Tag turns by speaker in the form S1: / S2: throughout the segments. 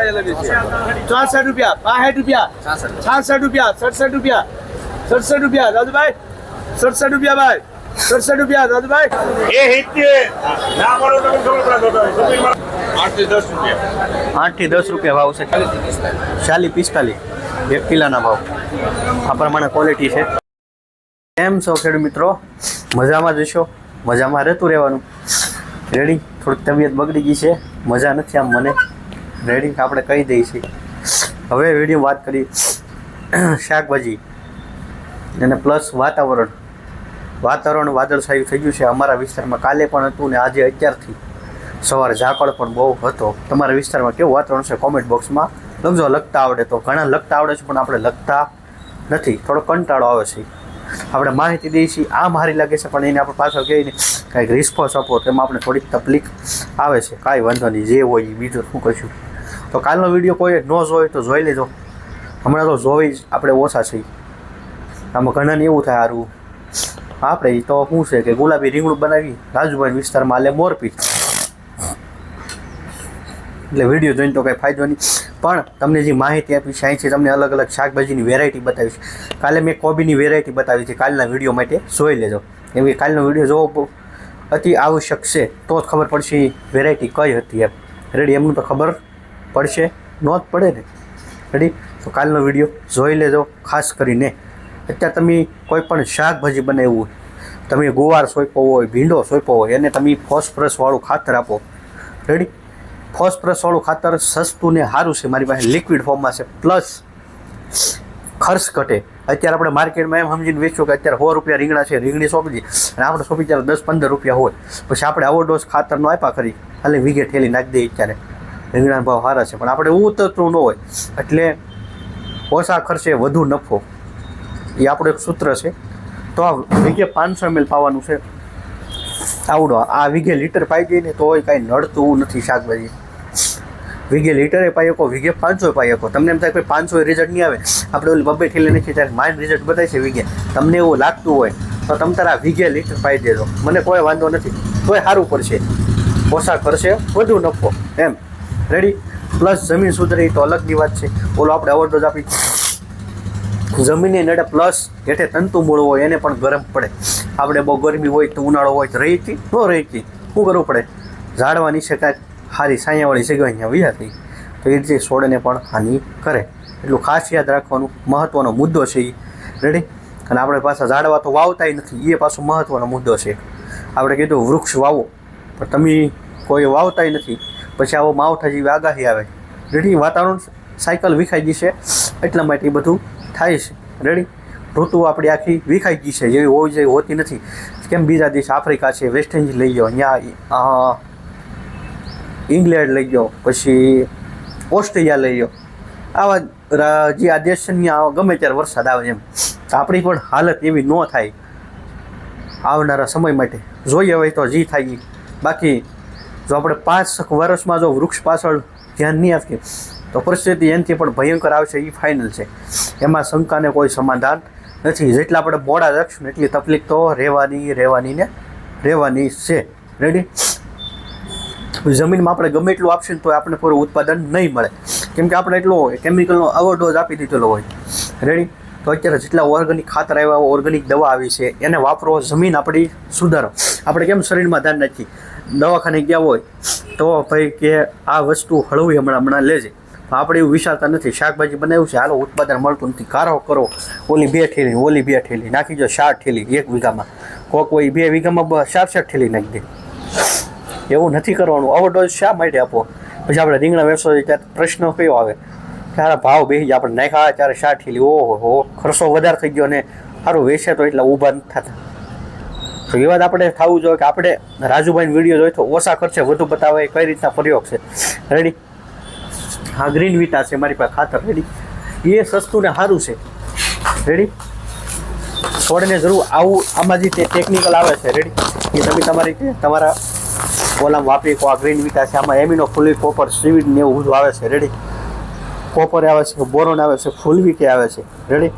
S1: 64 રૂપિયા 62 રૂપિયા 66 રૂપિયા 67 રૂપિયા 67 રૂપિયા દાદુભાઈ 67 રૂપિયા ભાઈ 67 રૂપિયા દાદુભાઈ
S2: એ હિતે ના મળો તો ખબર પડે 8 થી 10 રૂપિયા
S3: 8 થી 10 રૂપિયા ભાવ છે 40-45 1 કિલોના ભાવ આ પ્રમાણે ક્વોલિટી છે. કેમ છો ખેડૂત મિત્રો? મજામાં જશો, મજામાં રહેતું રહેવાનું. રેડી? થોડીક તબિયત બગડી ગઈ છે, મજા નથી આમ મને. રેડી? આપણે કહી દઈએ છીએ. હવે વિડીયો વાત કરી શાકભાજી અને પ્લસ વાતાવરણ વાદળછાયું થઈ ગયું છે અમારા વિસ્તારમાં. કાલે પણ હતું ને આજે અત્યારથી સવારે ઝાકળ પણ બહુ હતો. તમારા વિસ્તારમાં કેવું વાતાવરણ છે કોમેન્ટ બોક્સમાં લખજો. લખતા આવડે તો ઘણા લખતા આવડે છે પણ આપણે લખતા નથી, થોડો કંટાળો આવે છે. આપણે માહિતી દઈએ છીએ આમ હારી લાગે છે પણ એને આપણે પાછળ કહીને કાંઈક રિસ્પોન્સ આપો તેમાં આપણે થોડીક તકલીફ આવે છે. કાંઈ વાંધો નહીં, જે હોય એ બીજું શું કહીશું. તો કાલનો વિડીયો કોઈ ન જોયો તો જોઈ લેજો. હમણાં તો જોઈ જ આપણે ઓછા છીએ. આમાં ઘણાને એવું થાય સારું આપણે તો શું છે કે ગુલાબી રીંગણું બનાવી રાજુભાઈ વિસ્તારમાં હાલે મોરપી, એટલે વિડીયો જોઈને તો કંઈ ફાયદો નહીં. પણ તમને જે માહિતી આપી છે અહીંથી તમને અલગ અલગ શાકભાજીની વેરાયટી બતાવી છે. કાલે મેં કોબીની વેરાયટી બતાવી છે, કાલના વિડીયો માટે જોઈ લેજો. કેમ કે કાલનો વિડીયો જોવો અતિ આવશ્યક છે તો જ ખબર પડશે વેરાયટી કઈ હતી એમ. રેડી? એમનું તો ખબર પડશે ન જ પડે ને. રેડી? તો કાલનો વિડીયો જોઈ લેજો. ખાસ કરીને અત્યારે તમે કોઈ પણ શાકભાજી બનાવ્યું હોય, તમે ગુવાર સોંપ્યો હોય, ભીંડો સોંપ્યો હોય, એને તમે ફોસ્ફરસવાળું ખાતર આપો. રેડી? ફોસ્ફરસવાળું ખાતર સસ્તું ને સારું છે, મારી પાસે લિક્વિડ ફોર્મમાં છે. પ્લસ ખર્ચ ઘટે. અત્યારે આપણે માર્કેટમાં એમ સમજીને વેચો કે અત્યારે 100 રૂપિયા રીંગણા છે, રીંગણી સોંપી દઈએ અને આપણે સોંપી ત્યારે 10-15 રૂપિયા હોય. પછી આપણે આવો ડોઝ ખાતરનો આપ્યા કરી ખાલી વીઘે ઠેલી નાખી દઈએ. અત્યારે રીંગણાના ભાવ સારા છે પણ આપણે ઉતરતું ન હોય એટલે ઓછા ખર્ચે વધુ નફો, એ આપણું એક સૂત્ર છે. તો આ વીઘે 500 ml પાવાનું છે આવડો. આ વીઘે લીટર પાઈ દઈએ ને તો કાંઈ નડતું નથી શાકભાજી. વીઘે લીટરે પાઈ શકો, વીઘે 500 પાઈ શકો. તમને એમ થાય કે 500 રિઝલ્ટ નહીં આવે, આપણે ઓલી બબ્બે ઠેલે નથી ત્યારે માઇન્ડ રિઝલ્ટ બતાવે છે વીઘે. તમને એવું લાગતું હોય તો તમે તારા વીઘે લીટર પાઈ દેજો, મને કોઈ વાંધો નથી. તોય સારું પડશે, ઓછા ખર્ચે વધુ નફો એમ. રેડી? પ્લસ જમીન સુધરે તો અલગની વાત છે. ઓલો આપણે ઓવરડોઝ આપી જમીને નડે, પ્લસ હેઠે તંતુ મૂળ હોય એને પણ ગરમ પડે. આપણે બહુ ગરમી હોય તો ઉનાળો હોય તો રહીતી ન રહીતી શું કરવું પડે? ઝાડવાની છે કાંઈક સારી છાયાવાળી જગ્યા અહીંયા વ્યા થઈ તો એ રીતે છોડને પણ હાનિ કરે. એટલું ખાસ યાદ રાખવાનું, મહત્ત્વનો મુદ્દો છે એ. રેડી? અને આપણે પાછા ઝાડવા તો વાવતાય નથી, એ પાછો મહત્ત્વનો મુદ્દો છે. આપણે કીધું વૃક્ષ વાવો પણ તમે કોઈ વાવતાય નથી, પછી આવો માવઠા જેવી આગાહી આવે. રેડી? વાતાવરણ સાયકલ વિખાઈ ગઈ છે એટલા માટે એ બધું થાય છે. રેડી? ઋતુ આપણી આખી વિખાઈ ગઈ છે, જેવી હોવી જોઈએ હોતી નથી. કેમ બીજા દેશ આફ્રિકા છે, વેસ્ટ ઇન્ડિઝ લઈ ગયો, અહીંયા ઇંગ્લેન્ડ લઈ ગયો, પછી ઓસ્ટ્રેલિયા લઈ ગયો, આવા જે આ દેશ છે ત્યાં ગમે ત્યારે વરસાદ આવે એમ. તો આપણી પણ હાલત એવી ન થાય આવનારા સમય માટે. જોઈએ હવે તો જે થાય. બાકી જો આપણે 5 વર્ષમાં જો વૃક્ષ પાછળ ધ્યાન નહીં આપીએ તો પરિસ્થિતિ એનાથી પણ ભયંકર આવશે, એ ફાઇનલ છે. એમાં શંકાને કોઈ સમાધાન નથી. જેટલા આપણે મોડા રાખશું એટલી તકલીફ તો રહેવાની છે. રેડી? જમીનમાં આપણે ગમે એટલું આપશું તો આપણને પૂરું ઉત્પાદન નહીં મળે, કેમ કે આપણે એટલો કેમિકલનો ઓવરડોઝ આપી દીધેલો હોય. રેડી? તો અત્યારે જેટલા ઓર્ગેનિક ખાતર આવ્યા, ઓર્ગેનિક દવા આવી છે એને વાપરો, જમીન આપણી સુધારો. આપણે કેમ શરીરમાં ધ્યાન નથી, દવાખાને ગયા હોય તો ભાઈ કે આ વસ્તુ હળવી હમણાં લેજે, આપણે એવું વિચારતા નથી. શાકભાજી બનાવ્યું છે, હાલો ઉત્પાદન મળતું નથી, કારો કરો, ઓલી 2 ઠેલી ઓલી 2 ઠેલી નાખી દો, 4 ઠેલી 1 વીઘામાં, કોક હોય 2 વીઘામાં 4 ઠેલી નાખી દે. એવું નથી કરવાનું. ઓવરડોઝ શા માટે આપો? પછી આપણે રીંગણા વ્યવસો ત્યારે પ્રશ્ન કયો આવે? ત્યારે ભાવ બેસી જાય, આપણે નાખ્યા ત્યારે 4 ઠેલી, ઓહો ખર્ચો વધારે થઈ ગયો ને સારું વેચે તો એટલા ઊભા નથી થતા. તો એ વાત આપણે થવું જોઈએ કે આપણે રાજુભાઈનો વિડીયો જોઈ તો ઓછા ખર્ચે વધુ બતાવે કઈ રીતના પ્રયોગ છે. રેડી? હા, ગ્રીન વિટા છે મારી પાસે ખાતર. રેડી? એ સસ્તું ને સારું છે. રેડી? છોડને જરૂર આવું આમાં જે ટેકનિકલ આવે છે. રેડી? એ તમે તમારા ઓલામાં વાપરી કો. આ ગ્રીન વિટા છે, આમાં એમિનો ફુલવી કોપર સીવીડ ને એવું બધું આવે છે. રેડી? કોપર આવે છે, બોરોન આવે છે, ફુલવી કે આવે છે. રેડી?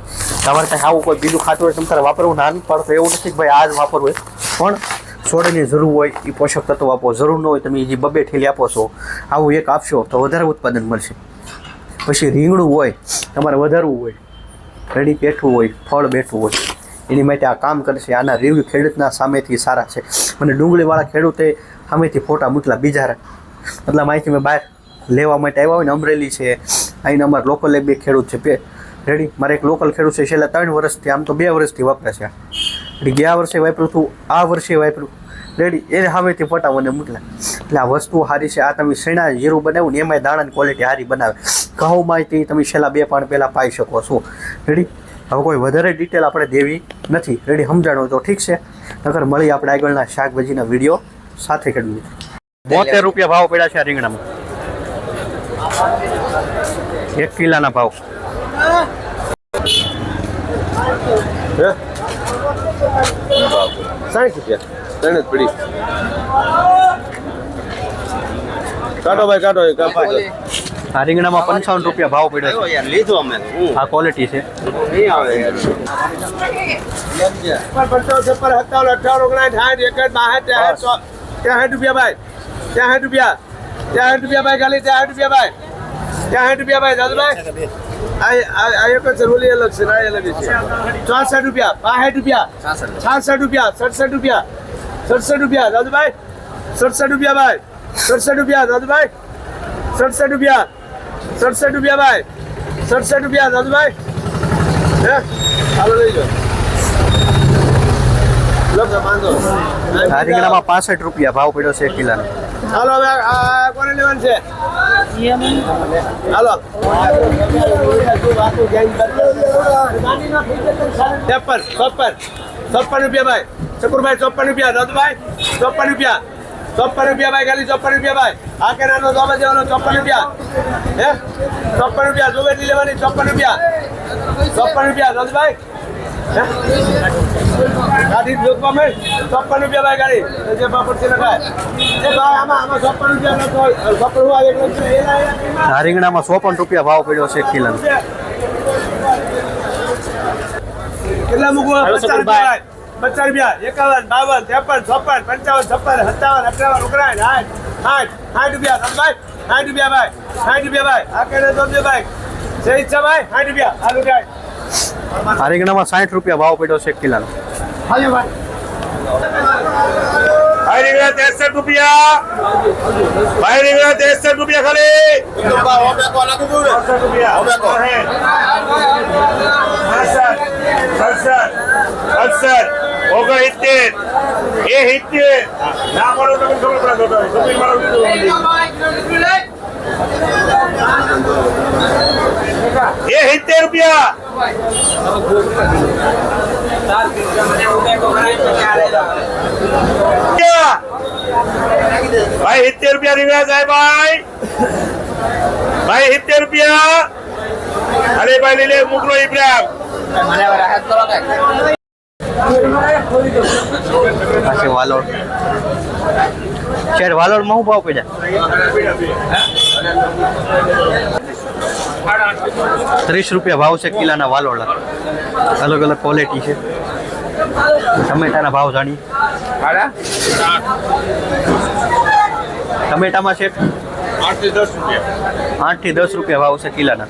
S3: તમારે કાંઈ આવું કોઈ બીજું ખાતું હોય તમારે વાપરવું ના પડતો એવું નથી કે ભાઈ આ જ વાપરવું હોય, પણ છોડની જરૂર હોય એ પોષક તત્વો આપો. જરૂર ન હોય તમે જે 2 ઠેલી આપો છો, આવું એક આપશો તો વધારે ઉત્પાદન મળશે. પછી રીંગણું હોય તમારે વધારવું હોય, રેડી બેઠવું હોય, ફળ બેઠવું હોય, એની માટે આ કામ કરશે. આના રિવ્યૂ ખેડૂતના સામેથી સારા છે. મને ડુંગળીવાળા ખેડૂતે સામેથી ફોટા મૂકલા બીજા, મતલબ અહીંથી મેં બહાર લેવા માટે આવ્યા હોય ને, અમરેલી છે, અહીંના અમારા લોકલ બે ખેડૂત છે રેડી. મારે એક લોકલ ખેડૂત છે, છેલ્લા 3 વર્ષથી, આમ તો 2 વર્ષથી વપરાય છે. ગયા વર્ષે વાપર્યું હતું, આ વર્ષે વાપર્યું રેડી. એને સામેથી ફોટા મને મૂકલા. એટલે આ વસ્તુ સારી છે. આ તમે શેણા જીરું બનાવ્યું ને એમાંય દાણાની ક્વોલિટી સારી બનાવે. ઘઉંમાંથી તમે છેલ્લા 2 પાણ પહેલાં પાઈ શકો છો રેડી. હવે કોઈ વધારે ડિટેલ આપણે દેવી નથી રેડી. સમજાણો તો ઠીક છે, નકર મળી આપણે આગળના શાકભાજીના વિડીયો સાથે ખેડૂત. 72 રૂપિયા ભાવ પડ્યા છે આ રીંગણામાં, 1 કિલોના ભાવ.
S1: 60 રૂપિયા ત્રણ જ પડી. કાઢો ભાઈ કાઢો.
S3: આ રીંગણામાં 55 રૂપિયા ભાવ પડ્યો છે.
S1: લીધું અમે,
S3: આ ક્વોલિટી છે.
S1: 55, 56, 57, 58, 59, 60, 61, 62, 63 રૂપિયા ભાઈ. 63 રૂપિયા. 63 રૂપિયા ભાઈ ખાલી. 63 રૂપિયા ભાઈ. 63 રૂપિયા ભાઈ દાદુભાઈ. આ એક જ રોલી અલગ છે, ના અલગ છે. 64 રૂપિયા. 65 રૂપિયા. 66 રૂપિયા. 67 રૂપિયા. 67 રૂપિયા દાદુભાઈ. 67 રૂપિયા ભાઈ. 67 રૂપિયા દાદુભાઈ. 67 રૂપિયા. 67 રૂપિયા ભાઈ. 67 રૂપિયા દાદુભાઈ. હે હાલો લઈ જાઓ.
S3: આ રીંગણામાં 65 રૂપિયા ભાવ પડ્યો છે 1 કિલોનો.
S1: હાલો હવે આ કોને લેવાનું છે? હાલો 56 રૂપિયા ભાઈ. શકુરભાઈ 54 રૂપિયા. દાદુભાઈ 54 રૂપિયા. 54 રૂપિયા ભાઈ ખાલી. 54 રૂપિયા ભાઈ. આ કે નાનો દોબા દેવાનો 54 રૂપિયા. હે 54 રૂપિયા જોવેટી લેવાની. 54 રૂપિયા. 54 રૂપિયા દાદુભાઈ. ગાડી જોતવા મેં 54 રૂપિયા ભાઈ ગાડી. જે પાપડ છે લગાય એ ભાઈ આમાં 54 રૂપિયા લખો. 54
S3: આ રીંગણામાં 54 રૂપિયા ભાવ પડ્યો છે 1 કિલોનો.
S1: કેટલા મૂકવો? 50 રૂપિયા. 51, 52, 53, 54, 55, 56, 57, 58, 59, 60 રૂપિયા ભાઈ. 60 રૂપિયા ભાઈ. આ કેને તો દે ભાઈ. જે ઈચ્છા ભાઈ 60 રૂપિયા. આ રૂપિયા.
S3: આ રીંગણામાં 60 રૂપિયા ભાવ પડ્યો છે 1 કિલોનો.
S1: હાલો ભાઈ.
S2: ભાઈ રીંગણા 63 રૂપિયા. ભાઈ રીંગણા 63 રૂપિયા ખાલી. 63 રૂપિયા. 67, 69, 70, ના મળો તો ખબર પડે. સમીર મારો એ 70 રૂપિયા. ભાઈ 70 રૂપિયા રીંગણા સાહેબ ભાઈ. ભાઈ 70 રૂપિયા. અરે ભાઈ લઈ લે મોકલો ઇબ્રાહિમ.
S3: પાછી વાલોડ. શેર વાલોડમાં શું ભાવ પડ્યા? 30 રૂપિયા ભાવ છે કિલોના વાલોડા. અલગ અલગ ક્વોલિટી છે. ટમેટાના ભાવ જાણીએ. ટમેટામાં છે
S2: 8 થી 10 રૂપિયા.
S3: 8 થી 10 રૂપિયા ભાવ છે કિલોના.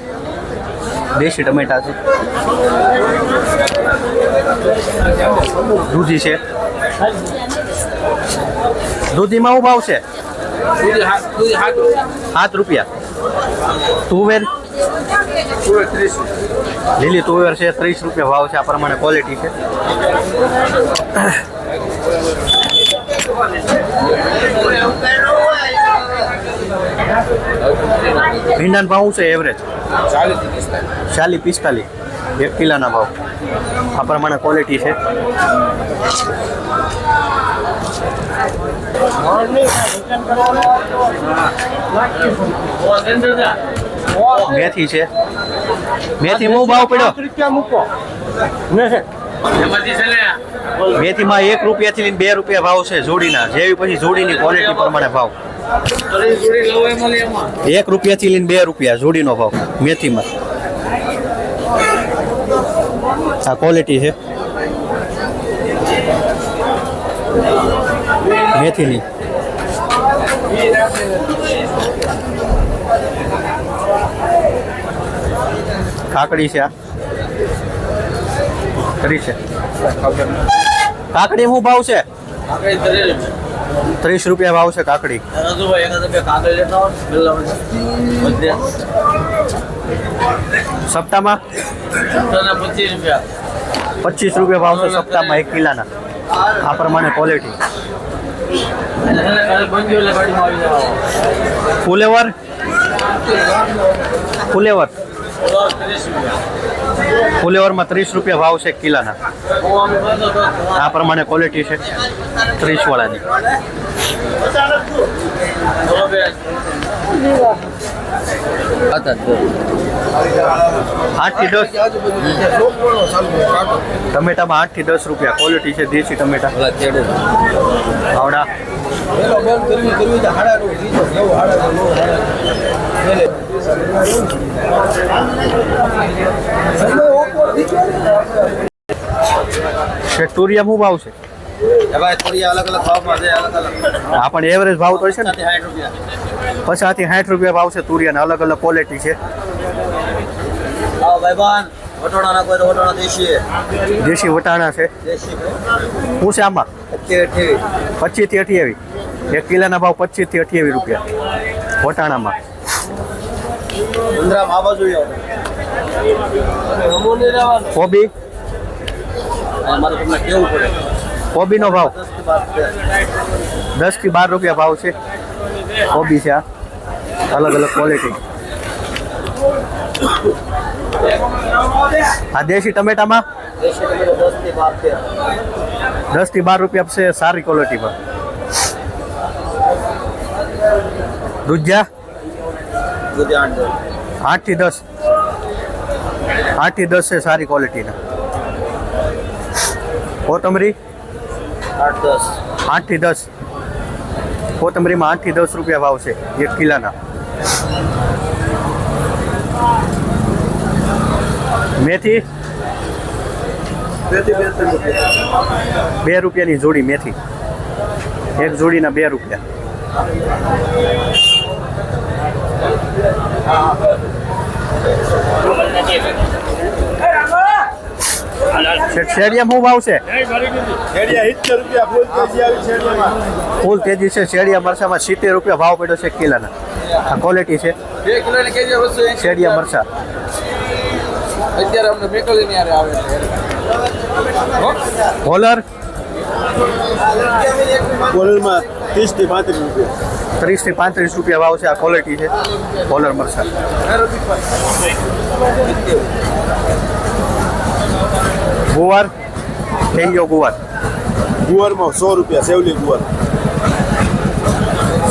S3: દેશી ટમેટા છે. દૂધી છે. દૂધીમાં શું ભાવ છે? 7 રૂપિયા. તુવેર લીલી તુવેર છે 30 રૂપિયા ભાવ છે. આ પ્રમાણે ક્વોલિટી છે. ભીંડાના ભાવ છે એવરેજ 40-45 1 કિલોના ભાવ. આ પ્રમાણે ક્વોલિટી છે. મેથી છે. મેથી બહુ ભાવ પડ્યો. મેથીમાં 1 રૂપિયાથી લઈને 2 રૂપિયા ભાવ છે જોડીના. જેવી પછી જોડીની ક્વોલિટી પ્રમાણે ભાવ. 1 રૂપિયાથી લઈને 2 રૂપિયા જોડીનો ભાવ મેથીમાં. આ ક્વોલિટી છે મેથીની. કાકડી છે આ કરી છે કાકડી શું ભાવ છે 30 રૂપિયા ભાવ છે કાકડી સપ્તાહમાં 25 રૂપિયા ભાવ છે સપ્તાહમાં 1 કિલાના આ પ્રમાણે ક્વોલિટી ફુલેવર ફુલેવર ફુલેવરમાં 30 રૂપિયા ભાવ છે 1 કિલાના આ પ્રમાણે ક્વોલિટી છે 30 વાળાની આઠ થી 10 ટમેટામાં 8 થી 10 રૂપિયા ક્વોલિટી છે દેશી ટમેટા આવડા તુરિયા શું ભાવ છે હા પણ એવરેજ ભાવ તો છે ને 50 થી 60 રૂપિયા ભાવ છે તુરિયાના અલગ અલગ ક્વોલિટી છે દેશી વટાણા છે શું છે આમાં 25 થી 28 1 કિલોના ભાવ 25 થી 28 રૂપિયા વટાણામાં કોબી કોબીનો ભાવ 10 થી 12 રૂપિયા ભાવ છે કોબી છે આ અલગ અલગ ક્વોલિટી આ દેશી ટમેટામાં 10 થી 12 રૂપિયા છે સારી ક્વોલિટી પર દૂધિયા 8 થી 10 છે સારી ક્વોલિટીના કોથમરી 8 થી 10 કોથમરીમાં 8 થી 10 રૂપિયા ભાવ છે 1 કિલોના મેથી 2 રૂપિયાની જોડી મેથી એક જોડીના 2 રૂપિયા શેડિયા શું ભાવ છે ફૂલ તેજી છે શેડિયા મરચામાં 70 રૂપિયા ભાવ પડ્યો છે 1 કિલોના આ ક્વોલિટી છે શેડિયા મરચા હોલર 30 થી 35 રૂપિયા ભાવ છે આ ક્વોલિટી છે હોલર મરચા ગુવાર થઈ ગયો ગુવારમાં 100 રૂપિયા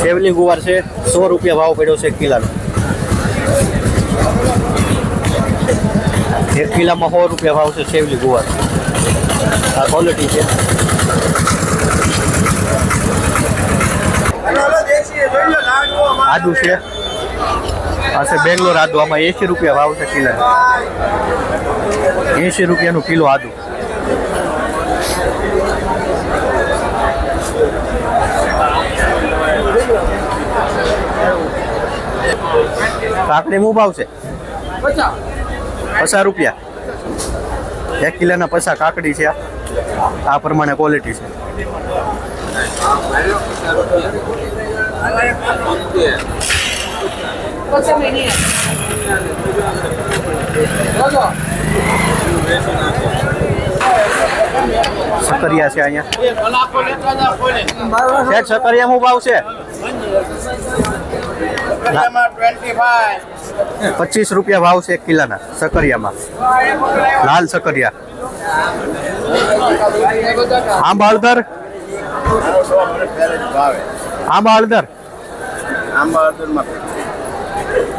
S3: સેવલી ગુવાર છે 100 રૂપિયા ભાવ પડ્યો છે 1 કિલોનો 1 કિલોમાં 100 રૂપિયા ભાવ છે સેવલી ગુવાર આ ક્વોલિટી છે આદુ છે આ છે બેંગ્લોર આદુ આમાં 80 રૂપિયા ભાવ છે કિલો 80 રૂપિયાનું કિલો આદુ કાકડી શું ભાવ છે 50 રૂપિયા 1 કિલોના 50 કાકડી છે આ પ્રમાણે ક્વોલિટી છે સકરિયા છે અહીંયા સકરિયા શું ભાવ છે 25 રૂપિયા ભાવ છે 1 કિલોના સકરિયામાં લાલ સકરિયા આંબા હળદર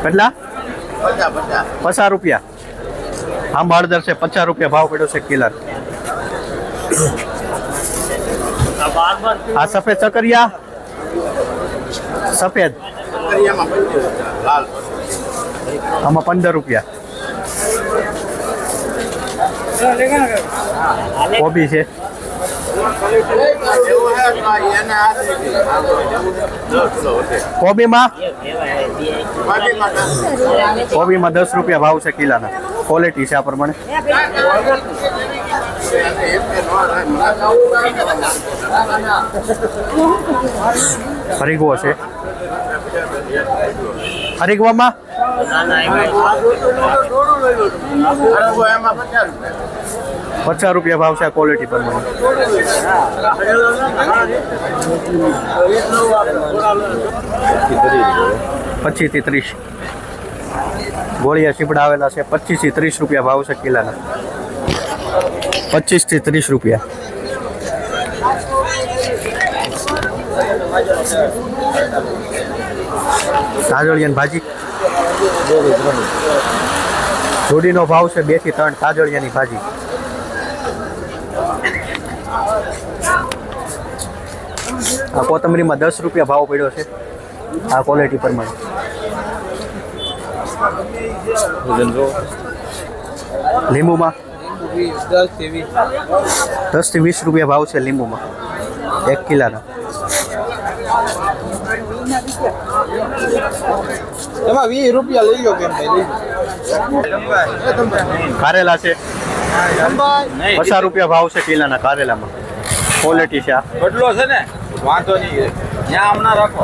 S3: કેટલા 50 રૂપિયા આંબા હળદર છે 50 રૂપિયા ભાવ પડ્યો છે 1 કિલો આ સફેદ સકરિયા સફેદ આમાં 15 રૂપિયા કોબી છે કોબીમાં 10 રૂપિયા ભાવ છે કિલોના ક્વોલિટી છે આ પ્રમાણે. હરીગવો છે. હરીગવામાં 50 રૂપિયા ભાવ છે આ ક્વોલિટી પ્રમાણે. 25 થી 30. ગોળિયા ચીપડા આવેલા છે 25 થી 30 રૂપિયા ભાવ છે કિલાના. 25 થી 30 રૂપિયા. તાજળિયાની ભાજી જોડીનો ભાવ છે 2 થી 3 તાજળિયાની ભાજી. આ કોથમરીમાં 10 રૂપિયા ભાવ પડ્યો છે આ ક્વોલિટી પ્રમાણે. લીંબુમાં 10 થી 20 રૂપિયા ભાવ છે લીંબુમાં 1 કિલાના.
S1: એમાં 20 રૂપિયા લઈ લો કેમ
S3: કારેલા છે 50 રૂપિયા ભાવ છે કિલાના કારેલામાં. ક્વોલિટી છે આ.
S1: બદલો છે ને વાંધો નહીં ત્યાં હમણાં રાખો.